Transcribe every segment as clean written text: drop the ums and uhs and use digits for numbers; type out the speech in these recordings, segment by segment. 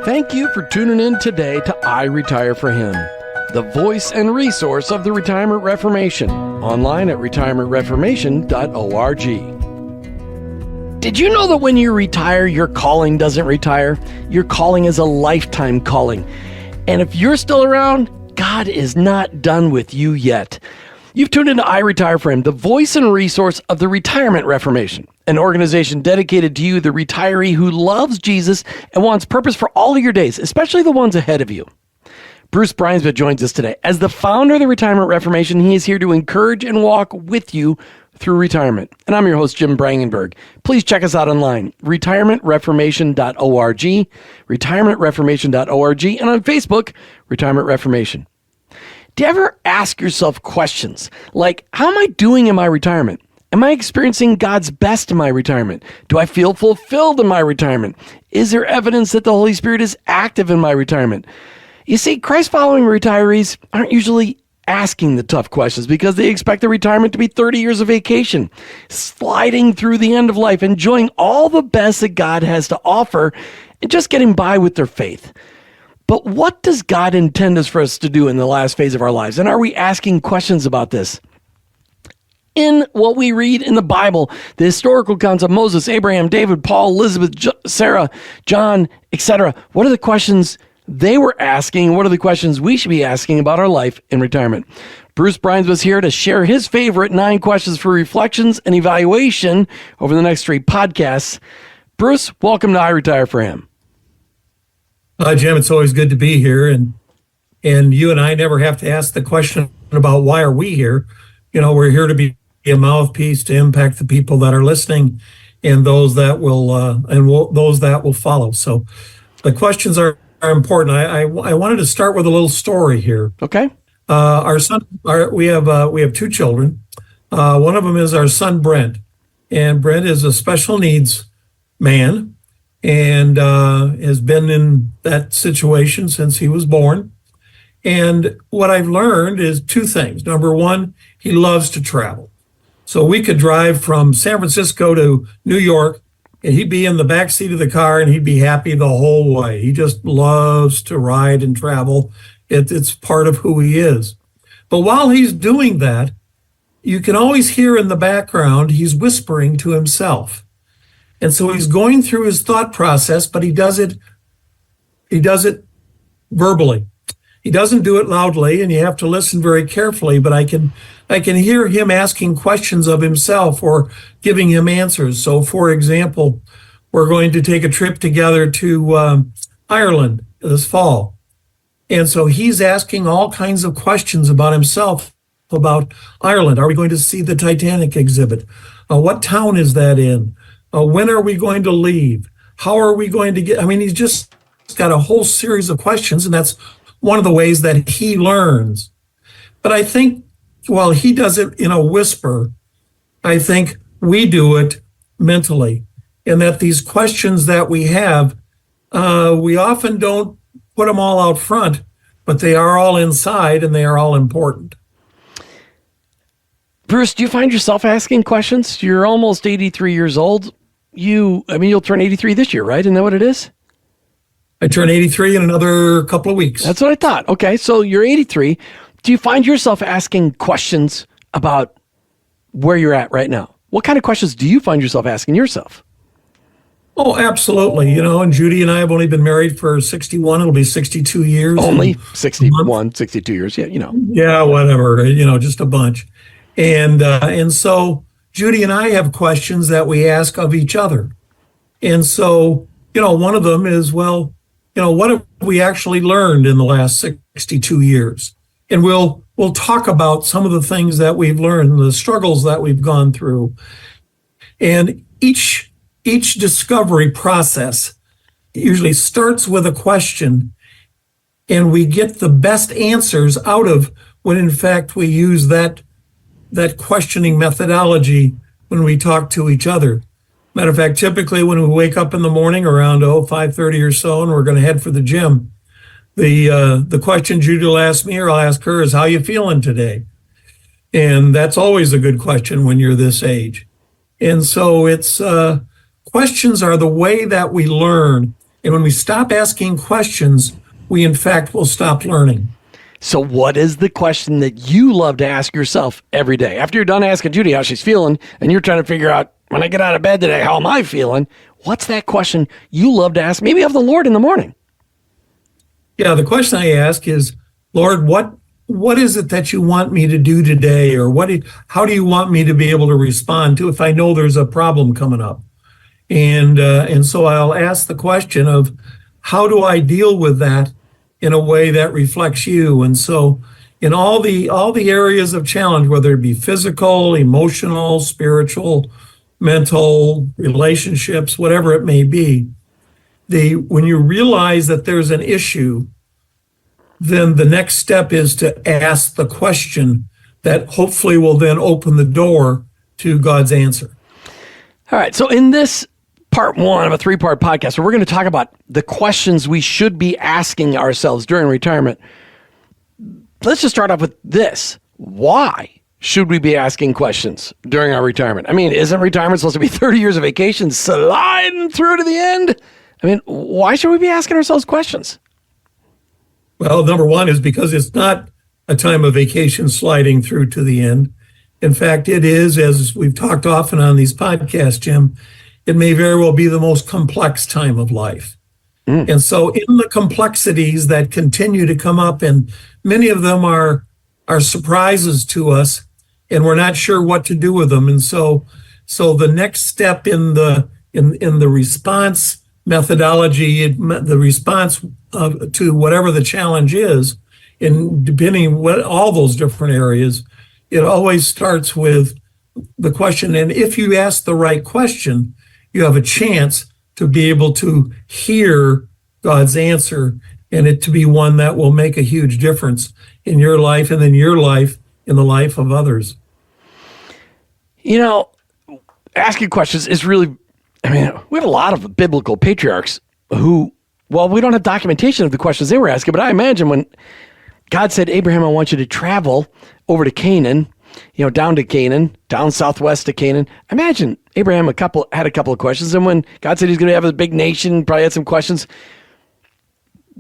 Thank you for tuning in today to I Retire for Him, the voice and resource of the Retirement Reformation, online at retirementreformation.org. Did you know that when you retire, your calling doesn't retire? Your calling is a lifetime calling. And if you're still around, God is not done with you yet. You've tuned into I Retire for Him, the voice and resource of the Retirement Reformation, an organization dedicated to you, the retiree who loves Jesus and wants purpose for all of your days, especially the ones ahead of you. Bruce Brangenberg joins us today. As the founder of the Retirement Reformation, he is here to encourage and walk with you through retirement. And I'm your host, Jim Brangenberg. Please check us out online, retirementreformation.org, retirementreformation.org, and on Facebook, Retirement Reformation. Do you ever ask yourself questions like, how am I doing in my retirement? Am I experiencing God's best in my retirement? Do I feel fulfilled in my retirement? Is there evidence that the Holy Spirit is active in my retirement? You see, Christ-following retirees aren't usually asking the tough questions because they expect their retirement to be 30 years of vacation, sliding through the end of life, enjoying all the best that God has to offer, and just getting by with their faith. But what does God intend for us to do in the last phase of our lives? And are we asking questions about this? In what we read in the Bible, the historical accounts of Moses, Abraham, David, Paul, Elizabeth, Sarah, John, etc., what are the questions they were asking? What are the questions we should be asking about our life in retirement? Bruce Brangenberg was here to share his favorite 9 questions for reflections and evaluation over the next 3 podcasts. Bruce, welcome to I Retire for Him. Jim, it's always good to be here, and you and I never have to ask the question about why are we here. You know, we're here to be a mouthpiece to impact the people that are listening and those that will follow. So, the questions are important. I wanted to start with a little story here. Okay. We have 2 children. One of them is our son Brent, and Brent is a special needs man, and has been in that situation since he was born. And what I've learned is 2 things. Number one, he loves to travel. So we could drive from San Francisco to New York, and he'd be in the back seat of the car, and he'd be happy the whole way. He just loves to ride and travel. It's part of who he is. But while he's doing that, you can always hear in the background, he's whispering to himself. And so he's going through his thought process, but he does it verbally. He doesn't do it loudly, and you have to listen very carefully, but I can hear him asking questions of himself or giving him answers. So for example, we're going to take a trip together to Ireland this fall. And so he's asking all kinds of questions about himself, about Ireland. Are we going to see the Titanic exhibit? What town is that in? When are we going to leave? How are we going to get? I mean, he's just got a whole series of questions, and that's one of the ways that he learns. But I think while he does it in a whisper, I think we do it mentally, and that these questions that we have, we often don't put them all out front, but they are all inside, and they are all important. Bruce, do you find yourself asking questions? You're almost 83 years old. You'll turn 83 this year, right? Isn't that what it is? I turn 83 in another couple of weeks. That's what I thought. Okay, so you're 83. Do you find yourself asking questions about where you're at right now? What kind of questions do you find yourself asking yourself? Oh, absolutely. You know, and Judy and I have only been married for 61. It'll be 62 years. Only 61, 62 years. Yeah, you know. Yeah, whatever. You know, just a bunch. And so Judy and I have questions that we ask of each other. And so, you know, one of them is, well, you know, what have we actually learned in the last 62 years? And we'll talk about some of the things that we've learned, the struggles that we've gone through. And each discovery process usually starts with a question, and we get the best answers out of when, in fact, we use that questioning methodology when we talk to each other. Matter of fact, typically when we wake up in the morning around 5:30 or so, and we're going to head for the gym, the question Judy will ask me or I'll ask her is, how you feeling today? And that's always a good question when you're this age. And so it's questions are the way that we learn. And when we stop asking questions, we in fact will stop learning. So what is the question that you love to ask yourself every day? After you're done asking Judy how she's feeling, and you're trying to figure out, when I get out of bed today, how am I feeling? What's that question you love to ask, maybe of the Lord in the morning? Yeah, the question I ask is, Lord, what is it that you want me to do today? Or how do you want me to be able to respond to if I know there's a problem coming up? And so I'll ask the question of, how do I deal with that in a way that reflects you? And so in all the areas of challenge, whether it be physical, emotional, spiritual, mental, relationships, whatever it may be, when you realize that there's an issue, then the next step is to ask the question that hopefully will then open the door to God's answer. All right. So in this part one of a 3-part podcast, where we're going to talk about the questions we should be asking ourselves during retirement, let's just start off with this. Why should we be asking questions during our retirement? I mean, isn't retirement supposed to be 30 years of vacation sliding through to the end? I mean, why should we be asking ourselves questions? Well, number one is because it's not a time of vacation sliding through to the end. In fact, it is, as we've talked often on these podcasts, Jim, it may very well be the most complex time of life. And so in the complexities that continue to come up, and many of them are surprises to us, and we're not sure what to do with them. And so the next step in the response methodology, the response to whatever the challenge is, and depending what all those different areas, it always starts with the question. And if you ask the right question, you have a chance to be able to hear God's answer, and it to be one that will make a huge difference in your life, and then your life in the life of others. You know, asking questions is really, I mean, we have a lot of biblical patriarchs who, well, we don't have documentation of the questions they were asking, but I imagine when God said, Abraham, I want you to travel over to Canaan, down to Canaan, down southwest to Canaan. Imagine Abraham had a couple of questions, and when God said he's going to have a big nation, probably had some questions.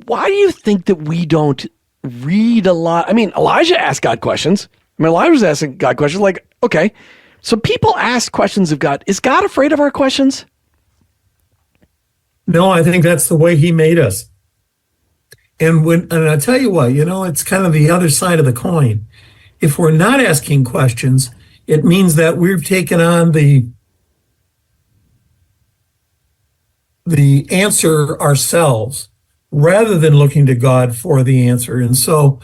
Why do you think that we don't read a lot? I mean, Elijah asked God questions. Elijah was asking God questions like, okay, so people ask questions of God. Is God afraid of our questions? No, I think that's the way he made us. And I tell you what, it's kind of the other side of the coin. If we're not asking questions, it means that we've taken on the answer ourselves rather than looking to God for the answer. And so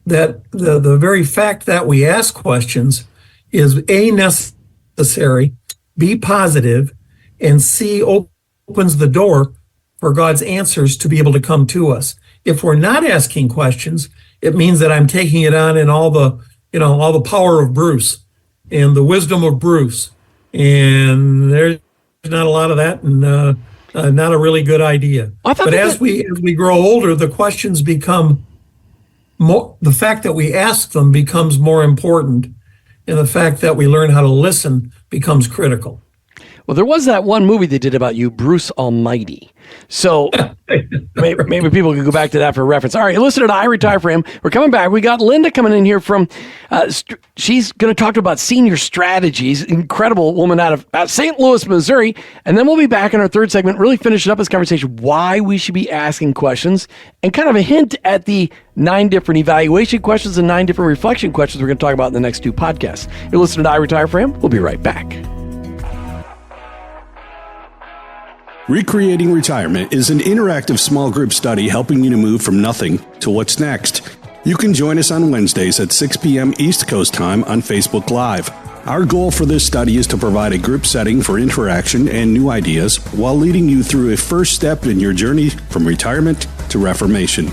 that the very fact that we ask questions is A, necessary, B, positive, and C, opens the door for God's answers to be able to come to us. If we're not asking questions, it means that I'm taking it on in all the power of Bruce and the wisdom of Bruce. And there's not a lot of that, and not a really good idea. But as we grow older, the questions become more, the fact that we ask them becomes more important, and the fact that we learn how to listen becomes critical. Well, there was that one movie they did about you, Bruce Almighty. So maybe people could go back to that for reference. All right, listen to I Retire For Him. We're coming back. We got Linda coming in here from, she's going to talk about senior strategies. Incredible woman out of St. Louis, Missouri. And then we'll be back in our third segment, really finishing up this conversation, why we should be asking questions, and kind of a hint at the 9 different evaluation questions and 9 different reflection questions we're going to talk about in the next 2 podcasts. You're listening to I Retire For Him. We'll be right back. Recreating Retirement is an interactive small group study helping you to move from nothing to what's next. You can join us on Wednesdays at 6 p.m. East Coast time on Facebook Live. Our goal for this study is to provide a group setting for interaction and new ideas while leading you through a first step in your journey from retirement to reformation.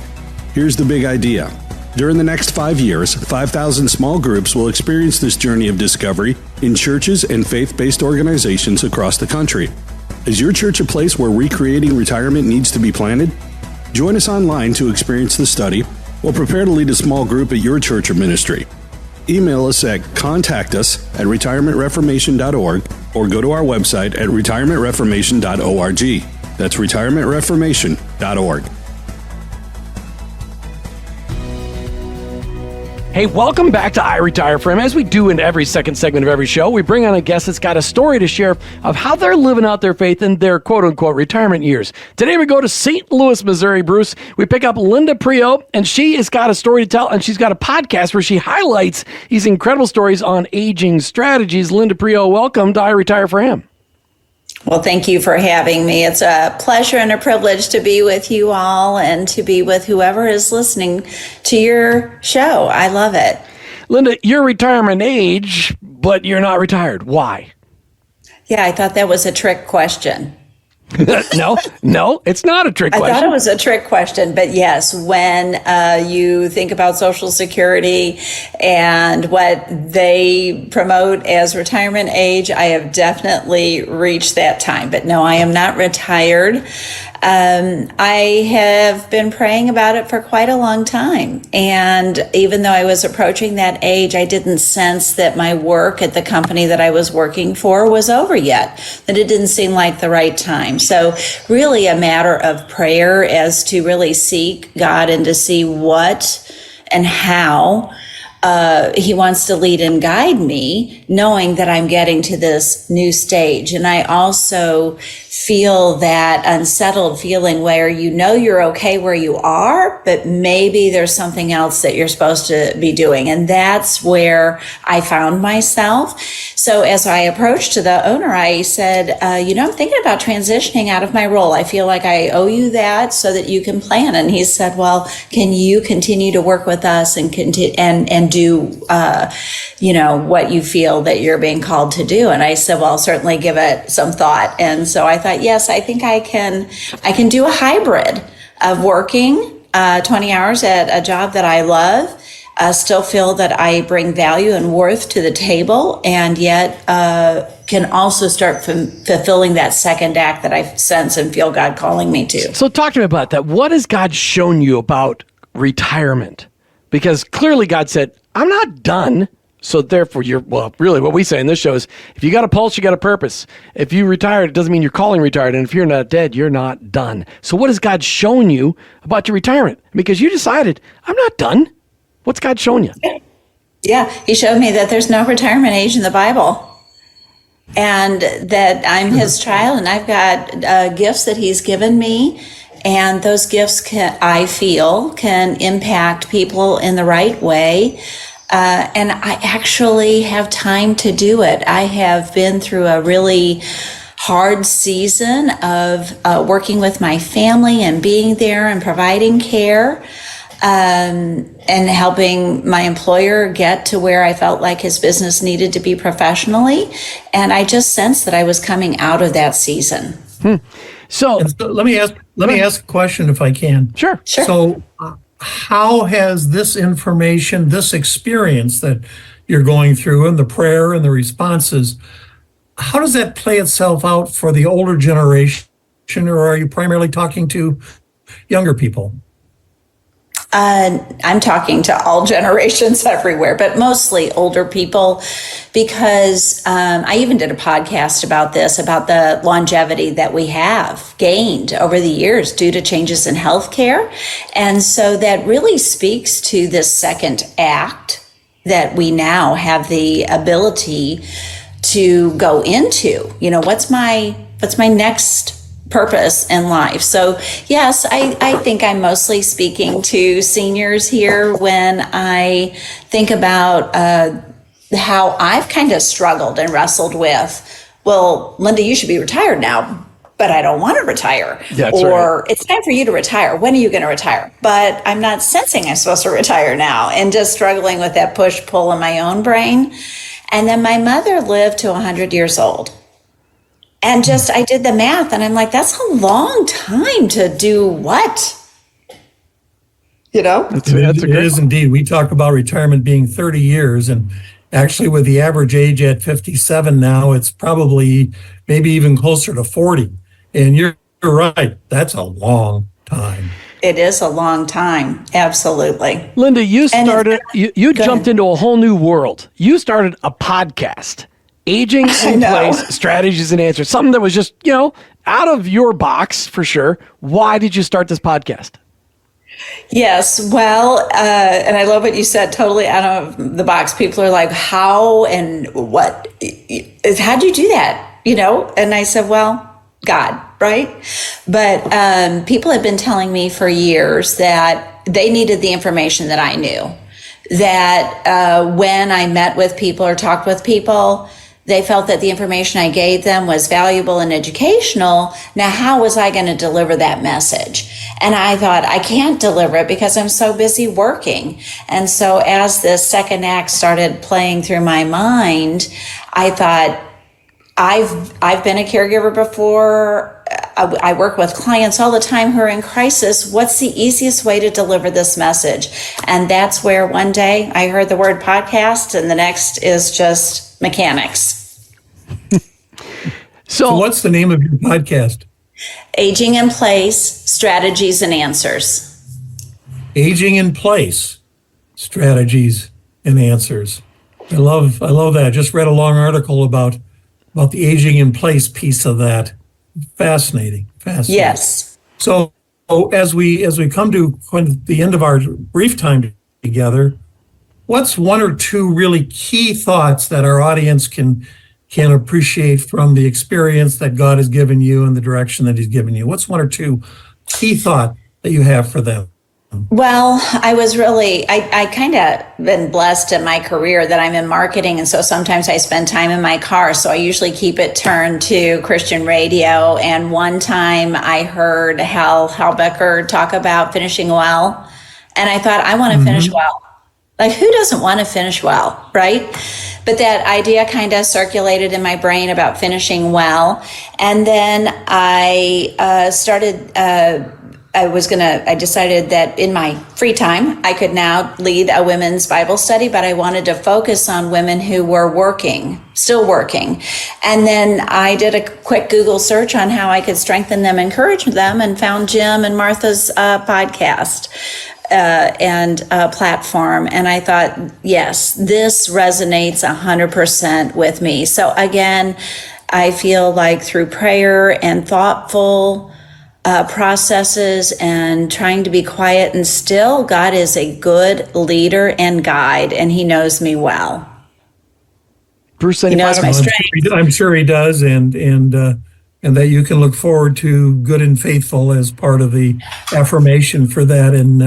Here's the big idea. During the next 5 years, 5,000 small groups will experience this journey of discovery in churches and faith-based organizations across the country. Is your church a place where recreating retirement needs to be planted? Join us online to experience the study or prepare to lead a small group at your church or ministry. Email us at contactus@retirementreformation.org or go to our website at retirementreformation.org. That's retirementreformation.org. Hey, welcome back to I Retire For Him. As we do in every second segment of every show, we bring on a guest that's got a story to share of how they're living out their faith in their quote-unquote retirement years. Today we go to St. Louis, Missouri, Bruce. We pick up Linda Priaulx, and she has got a story to tell, and she's got a podcast where she highlights these incredible stories on aging strategies. Linda Priaulx, welcome to I Retire For Him. Well, thank you for having me. It's a pleasure and a privilege to be with you all and to be with whoever is listening to your show. I love it. Linda, you're retirement age, but you're not retired. Why? Yeah, I thought that was a trick question. No, it's not a trick question. I thought it was a trick question, but yes, when you think about Social Security and what they promote as retirement age, I have definitely reached that time. But no, I am not retired. I have been praying about it for quite a long time. And even though I was approaching that age, I didn't sense that my work at the company that I was working for was over yet, that it didn't seem like the right time. So really a matter of prayer as to really seek God and to see what and how He wants to lead and guide me, knowing that I'm getting to this new stage. And I also feel that unsettled feeling where you know you're okay where you are, but maybe there's something else that you're supposed to be doing. And that's where I found myself. So as I approached to the owner, I said, I'm thinking about transitioning out of my role. I feel like I owe you that so that you can plan. And he said, well, can you continue to work with us and continue and do, what you feel that you're being called to do? And I said, well, I'll certainly give it some thought. And so I thought, yes, I think I can do a hybrid of working 20 hours at a job that I love, still feel that I bring value and worth to the table, and yet can also start fulfilling that second act that I sense and feel God calling me to. So talk to me about that. What has God shown you about retirement? Because clearly God said, I'm not done. So therefore, really what we say in this show is, if you got a pulse, you got a purpose. If you retired, it doesn't mean you're calling retired. And if you're not dead, you're not done. So what has God shown you about your retirement? Because you decided, I'm not done. What's God shown you? Yeah, He showed me that there's no retirement age in the Bible, and that I'm His child, and I've got gifts that He's given me. And those gifts I feel can impact people in the right way. And I actually have time to do it. I have been through a really hard season of working with my family and being there and providing care, and helping my employer get to where I felt like his business needed to be professionally. And I just sensed that I was coming out of that season. So let me ask a question if I can. Sure. So how has this information, this experience that you're going through, and the prayer and the responses, how does that play itself out for the older generation, or are you primarily talking to younger people? I'm talking to all generations everywhere, but mostly older people, because I even did a podcast about this, about the longevity that we have gained over the years due to changes in healthcare. And so that really speaks to this second act that we now have the ability to go into. What's my next purpose in life? So yes, I think I'm mostly speaking to seniors here when I think about how I've kind of struggled and wrestled with, well, Linda, you should be retired now, but I don't want to retire. That's or right. It's time for you to retire. When are you going to retire? But I'm not sensing I'm supposed to retire now, and just struggling with that push-pull in my own brain. And then my mother lived to 100 years old. And I did the math, and I'm like, that's a long time to do what? That's a It great is indeed. We talk about retirement being 30 years, and actually with the average age at 57 now, it's probably maybe even closer to 40. And you're right. That's a long time. It is a long time. Absolutely. Linda, you jumped into a whole new world. You started a podcast. Aging I in know. Place, Strategies and Answers. Something that was just, out of your box for sure. Why did you start this podcast? Yes, well, and I love what you said, totally out of the box. People are like, how and what? How'd you do that? And I said, well, God, right? But people have been telling me for years that they needed the information that I knew, that when I met with people or talked with people, they felt that the information I gave them was valuable and educational. Now, how was I going to deliver that message? And I thought, I can't deliver it because I'm so busy working. And so as the second act started playing through my mind, I thought, I've been a caregiver before. I work with clients all the time who are in crisis. What's the easiest way to deliver this message? And that's where one day I heard the word podcast, and the next is just mechanics. So what's the name of your podcast? Aging in Place, Strategies and Answers. Aging in Place, Strategies and Answers. I love that. I just read a long article about the aging in place piece of that. Fascinating. Yes. So as we come to the end of our brief time together, what's one or two really key thoughts that our audience can appreciate from the experience that God has given you and the direction that He's given you? What's one or two key thought that you have for them? Well, I kind of been blessed in my career that I'm in marketing. And so sometimes I spend time in my car. So I usually keep it turned to Christian radio. And one time I heard Hal Becker talk about finishing well. And I thought, I want to finish well. Like, who doesn't want to finish well, right? But that idea kind of circulated in my brain about finishing well. And then I I decided that in my free time, I could now lead a women's Bible study, but I wanted to focus on women who were still working. And then I did a quick Google search on how I could strengthen them, encourage them, and found Jim and Martha's podcast and platform. And I thought, yes, this resonates 100% with me. So again, I feel like through prayer and thoughtful processes and trying to be quiet and still, God is a good leader and guide, and He knows me well. Bruce, He knows my strength. I'm sure He does, and that you can look forward to good and faithful as part of the affirmation for that, and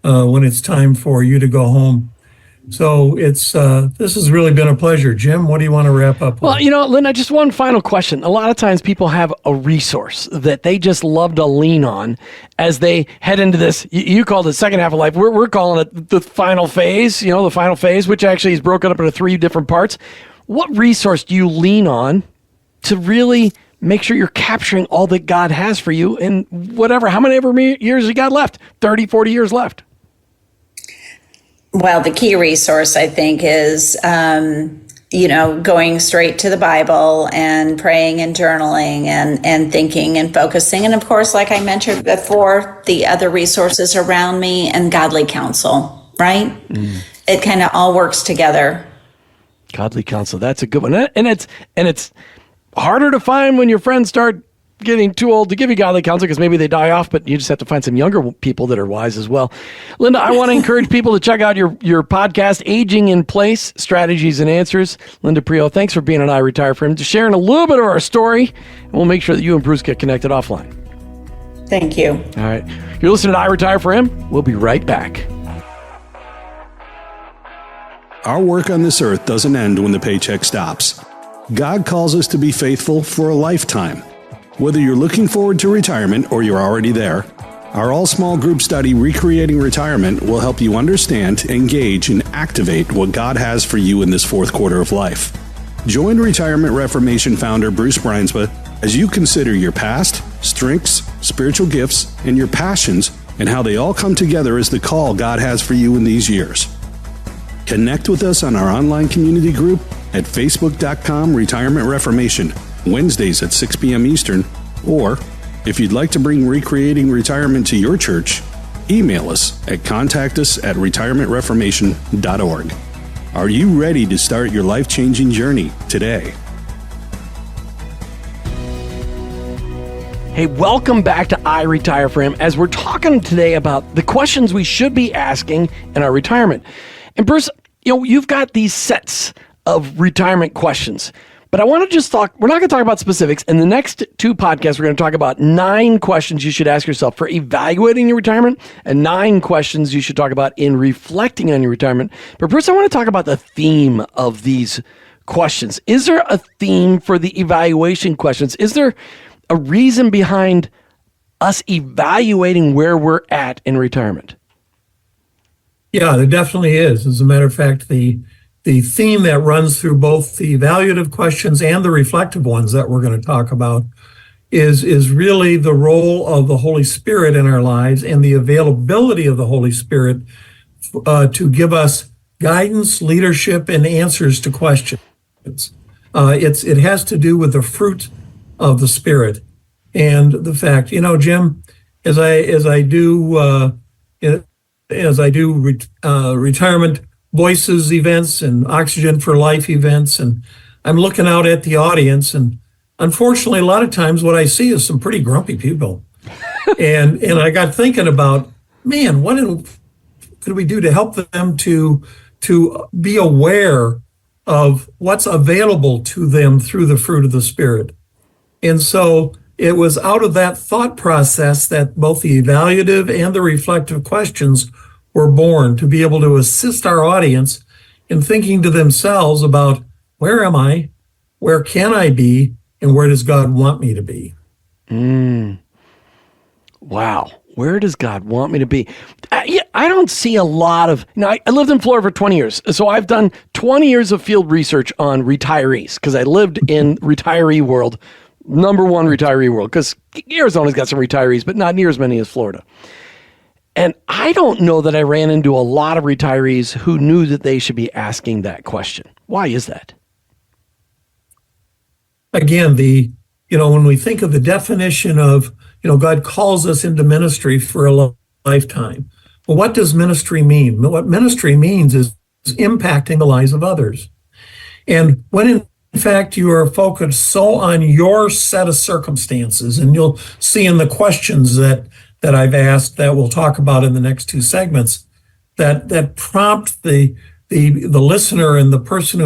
when it's time for you to go home. So this has really been a pleasure. Jim, what do you want to wrap up with? Well, Linda, just one final question. A lot of times people have a resource that they just love to lean on as they head into this. You called it second half of life. We're calling it the final phase, the final phase, which actually is broken up into 3 different parts. What resource do you lean on to really make sure you're capturing all that God has for you in how many years you got left? 30, 40 years left. Well, the key resource, I think, is, going straight to the Bible and praying and journaling and thinking and focusing. And of course, like I mentioned before, the other resources around me and godly counsel, right? It kind of all works together. Godly counsel. That's a good one. And it's harder to find when your friends start getting too old to give you godly counsel because maybe they die off, but you just have to find some younger people that are wise as well. Linda, I want to encourage people to check out your podcast, Aging in Place, Strategies and Answers. Linda Priaulx, thanks for being on I Retire For Him, just sharing a little bit of our story, and we'll make sure that you and Bruce get connected offline. Thank you. All right. You're listening to I Retire For Him. We'll be right back. Our work on this earth doesn't end when the paycheck stops. God calls us to be faithful for a lifetime. Whether you're looking forward to retirement or you're already there, our all-small group study, Recreating Retirement, will help you understand, engage, and activate what God has for you in this fourth quarter of life. Join Retirement Reformation founder Bruce Bruinsma as you consider your past, strengths, spiritual gifts, and your passions, and how they all come together as the call God has for you in these years. Connect with us on our online community group at facebook.com/Retirement Reformation, Wednesdays at 6 p.m. Eastern, or if you'd like to bring Recreating Retirement to your church, email us at contactus@retirementreformation.org. Are you ready to start your life-changing journey today? Hey, welcome back to I Retire For Him, as we're talking today about the questions we should be asking in our retirement. And Bruce, you've got these sets of retirement questions, but I want to just talk, we're not going to talk about specifics. In the next 2 podcasts, we're going to talk about 9 questions you should ask yourself for evaluating your retirement and 9 questions you should talk about in reflecting on your retirement. But Bruce, I want to talk about the theme of these questions. Is there a theme for the evaluation questions? Is there a reason behind us evaluating where we're at in retirement? Yeah, there definitely is. As a matter of fact, the theme that runs through both the evaluative questions and the reflective ones that we're going to talk about is really the role of the Holy Spirit in our lives and the availability of the Holy Spirit to give us guidance, leadership, and answers to questions. It has to do with the fruit of the Spirit and the fact, Jim, as I do retirement voices events and Oxygen for Life events, and I'm looking out at the audience, and unfortunately, a lot of times what I see is some pretty grumpy people, and I got thinking about, man, what could we do to help them to be aware of what's available to them through the fruit of the Spirit. And so it was out of that thought process that both the evaluative and the reflective questions were born, to be able to assist our audience in thinking to themselves about, where am I, where can I be, and where does God want me to be? Wow. Where does God want me to be? I don't see a lot of, I lived in Florida for 20 years. So I've done 20 years of field research on retirees, because I lived in retiree world. Number one retiree world, because Arizona's got some retirees, but not near as many as Florida. And I don't know that I ran into a lot of retirees who knew that they should be asking that question. Why is that? Again, when we think of the definition of, God calls us into ministry for a lifetime. Well, what does ministry mean? What ministry means is impacting the lives of others. And when in fact, you are focused so on your set of circumstances, and you'll see in the questions that I've asked that we'll talk about in the next 2 segments, that prompt the listener and the person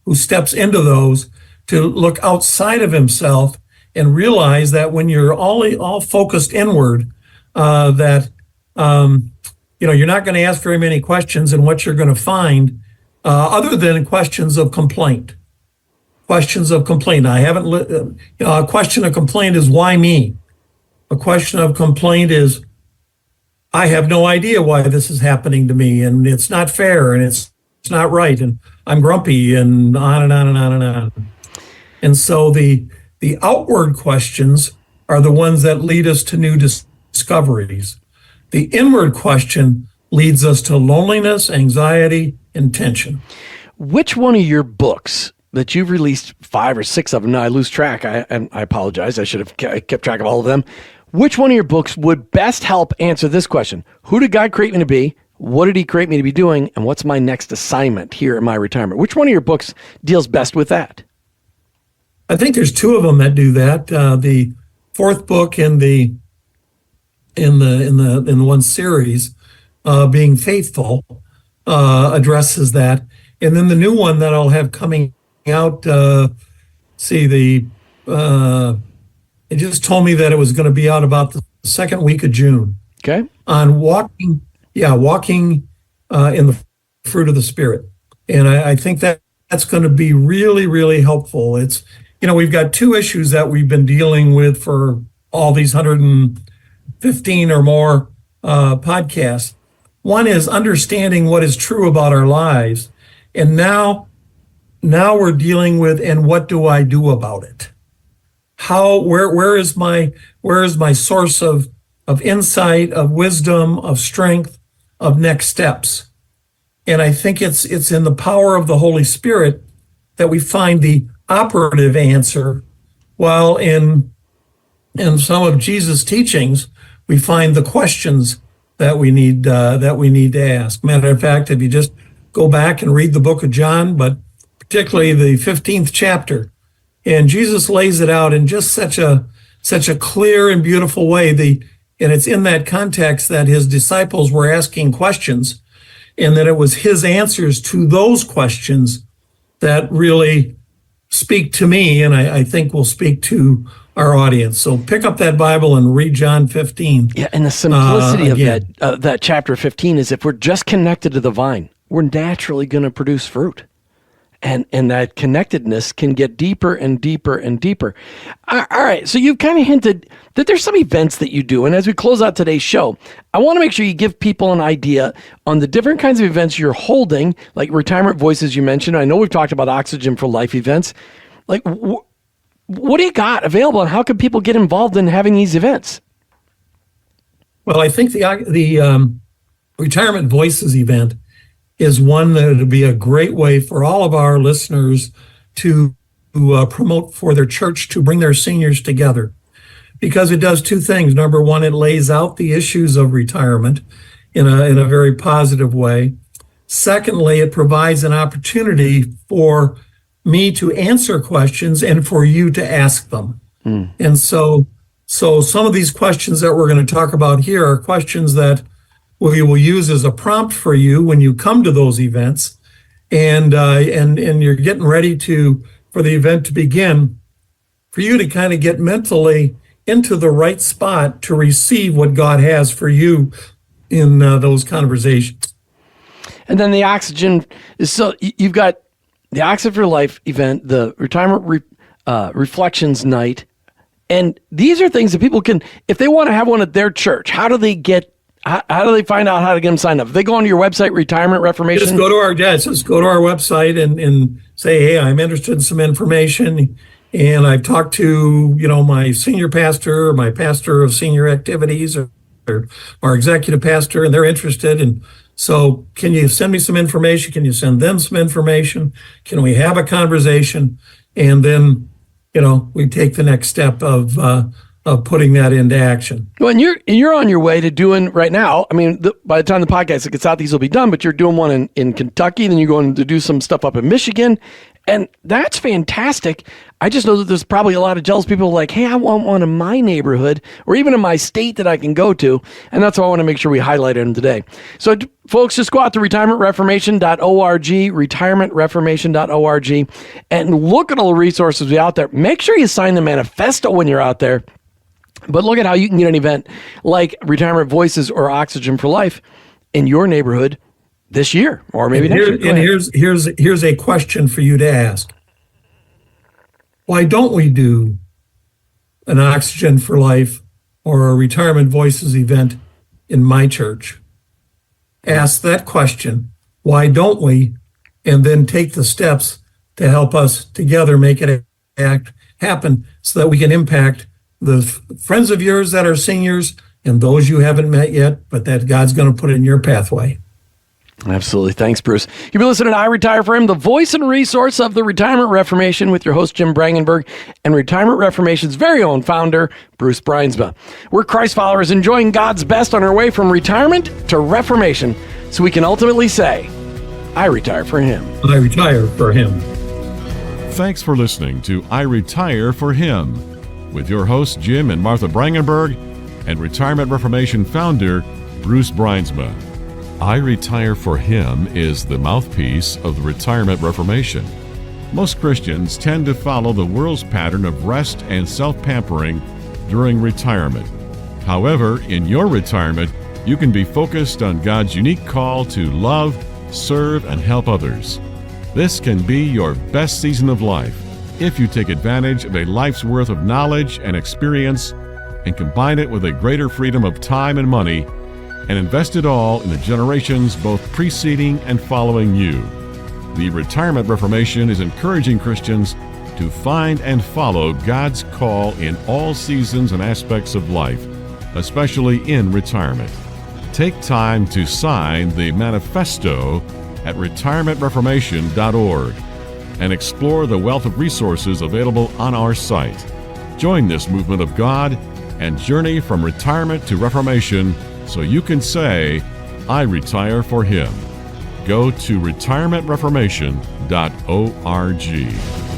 who steps into those to look outside of himself and realize that when you're all focused inward, that you're not going to ask very many questions, and what you're going to find, other than questions of complaint. Questions of complaint. A question of complaint is, why me? A question of complaint is, I have no idea why this is happening to me, and it's not fair, and it's not right, and I'm grumpy, and on and on and on and on. And so the outward questions are the ones that lead us to new discoveries. The inward question leads us to loneliness, anxiety, and tension. Which one of your books that you've released, 5 or 6 of them, now I lose track, I apologize, I should have kept track of all of them. Which one of your books would best help answer this question? Who did God create me to be? What did he create me to be doing? And what's my next assignment here in my retirement? Which one of your books deals best with that? I think there's 2 of them that do that. The 4th book in the one series, Being Faithful, addresses that. And then the new one that I'll have coming out, it just told me that it was going to be out about the 2nd week of June. Okay. On walking in the fruit of the Spirit. And I think that's going to be really, really helpful. It's, we've got 2 issues that we've been dealing with for all these 115 or more podcasts. One is understanding what is true about our lives. And now we're dealing with, and what do I do about it? Where is my source of insight, of wisdom, of strength, of next steps? And I think it's in the power of the Holy Spirit that we find the operative answer, while in some of Jesus' teachings, we find the questions that we need to ask. Matter of fact, if you just go back and read the book of John, but particularly the 15th chapter. And Jesus lays it out in just such a clear and beautiful way. And it's in that context that his disciples were asking questions, and that it was his answers to those questions that really speak to me, and I think will speak to our audience. So pick up that Bible and read John 15. Yeah, and the simplicity of that chapter 15 is if we're just connected to the vine, we're naturally going to produce fruit. And that connectedness can get deeper and deeper and deeper. All right, so you've kind of hinted that there's some events that you do. And as we close out today's show, I want to make sure you give people an idea on the different kinds of events you're holding, like Retirement Voices you mentioned. I know we've talked about Oxygen for Life events. Like, what do you got available, and how can people get involved in having these events? Well, I think the Retirement Voices event is one that would be a great way for all of our listeners to promote for their church to bring their seniors together, because it does two things. Number one, it lays out the issues of retirement in a very positive way. Secondly, it provides an opportunity for me to answer questions and for you to ask them. And so some of these questions that we're going to talk about here are questions that we will use as a prompt for you when you come to those events, and you're getting ready for the event to begin, for you to kind of get mentally into the right spot to receive what God has for you in those conversations. And then the Oxygen is, so you've got the Oxygen for Life event, the Retirement Reflections Night, and these are things that people can, if they want to have one at their church, how do they find out how to get them signed up? If they go onto your website, Retirement Reformation? Just go to our website and say, hey, I'm interested in some information. And I've talked to, my senior pastor, or my pastor of senior activities, or our executive pastor, and they're interested. And so can you send me some information? Can you send them some information? Can we have a conversation? And then, we take the next step of putting that into action. Well, and you're on your way to doing right now. I mean, by the time the podcast gets out, these will be done. But you're doing one in Kentucky, then you're going to do some stuff up in Michigan, and that's fantastic. I just know that there's probably a lot of jealous people like, hey, I want one in my neighborhood or even in my state that I can go to, and that's why I want to make sure we highlight them today. So, folks, just go out to retirementreformation.org, retirementreformation.org, and look at all the resources out there. Make sure you sign the manifesto when you're out there. But look at how you can get an event like Retirement Voices or Oxygen for Life in your neighborhood this year, or maybe next year. And here's a question for you to ask. Why don't we do an Oxygen for Life or a Retirement Voices event in my church? Ask that question. Why don't we? And then take the steps to help us together make it happen so that we can impact the friends of yours that are seniors and those you haven't met yet, but that God's going to put in your pathway. Absolutely. Thanks, Bruce. You've been listening to I Retire for Him, the voice and resource of the Retirement Reformation, with your host, Jim Brangenberg, and Retirement Reformation's very own founder, Bruce Bruinsma. We're Christ followers enjoying God's best on our way from retirement to reformation, so we can ultimately say, I retire for Him. I retire for Him. Thanks for listening to I Retire for Him, with your hosts, Jim and Martha Brangenberg, and Retirement Reformation founder, Bruce Bruinsma. I Retire for Him is the mouthpiece of the Retirement Reformation. Most Christians tend to follow the world's pattern of rest and self-pampering during retirement. However, in your retirement, you can be focused on God's unique call to love, serve, and help others. This can be your best season of life if you take advantage of a life's worth of knowledge and experience and combine it with a greater freedom of time and money and invest it all in the generations both preceding and following you. The Retirement Reformation is encouraging Christians to find and follow God's call in all seasons and aspects of life, especially in retirement. Take time to sign the manifesto at retirementreformation.org and explore the wealth of resources available on our site. Join this movement of God and journey from retirement to reformation so you can say, I retire for Him. go to retirementreformation.org.